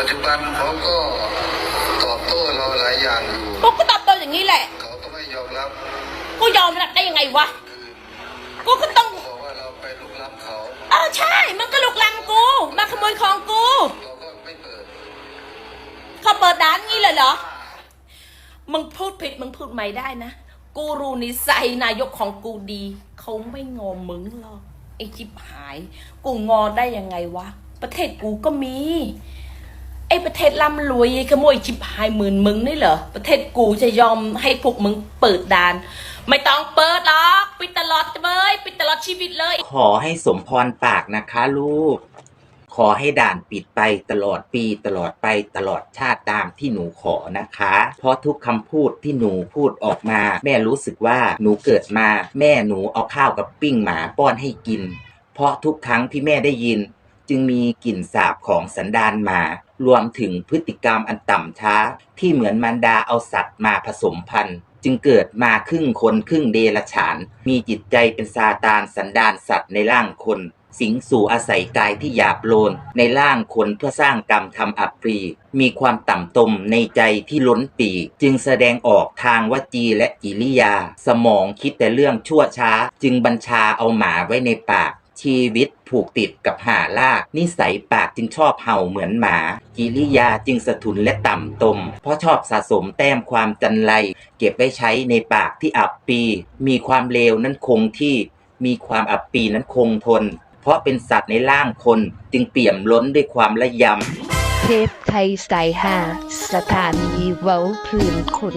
ปัจจุบันเขาก็ตอบโต้เราหลายอย่างอยู่กูก็ตอบโต้อย่างนี้แหละเขาก็ไม่ยอมรับกูยอมรับได้ยังไงวะกูก็ต้องบอกว่าเราไปลุกล้ำเขาใช่มันก็ลุกล้ำกูมาขโมยของกูเราก็ไม่เปิดเขาเปิดร้านงี้เลยเหรอมึงพูดผิดมึงพูดใหม่ได้นะกูรู้นิสัยนายกของกูดีเขาไม่งอมึงหรอกไอ้จิบหายกูงอได้ยังไงวะประเทศกูก็มีไอ้ประเทศร่ำรวยขโมยจิบหายหมื่นมึงนี่เหรอประเทศกูจะยอมให้พวกมึงเปิดด่านไม่ต้องเปิดหรอกปิดตลอดเลยปิดตลอดชีวิตเลยขอให้สมพรปากนะคะลูกขอให้ด่านปิดไปตลอดปีตลอดไปตลอดชาติตามที่หนูขอนะคะเพราะทุกคำพูดที่หนูพูดออกมาแม่รู้สึกว่าหนูเกิดมาแม่หนูเอาข้าวกับปิ้งหมาป้อนให้กินเพราะทุกครั้งที่แม่ได้ยินจึงมีกลิ่นสาบของสันดานหมารวมถึงพฤติกรรมอันต่ำช้าที่เหมือนมารดาเอาสัตว์มาผสมพันธุ์จึงเกิดมาครึ่งคนครึ่งเดรัจฉานมีจิตใจเป็นซาตานสันดานสัตว์ในร่างคนสิงสู่อาศัยกายที่หยาบโลนในร่างคนเพื่อสร้างกรรมทำอับปรีมีความต่ำตมในใจที่ล้นปีจึงแสดงออกทางวจีและกิริยาสมองคิดแต่เรื่องชั่วช้าจึงบัญชาเอาหมาไว้ในปากชีวิตผูกติดกับหาลากนิสัยปากจึงชอบเห่าเหมือนหมากิริยาจึงสะทุนและต่ำตมเพราะชอบสะสมแต้มความจันไรเก็บไว้ใช้ในปากที่อับปีมีความเลวนั้นคงที่มีความอับปีนั้นคงทนเพราะเป็นสัตว์ในร่างคนจึงเปี่ยมล้นด้วยความละยำเทพไทยสาย5สถานีเว้าพื้นคน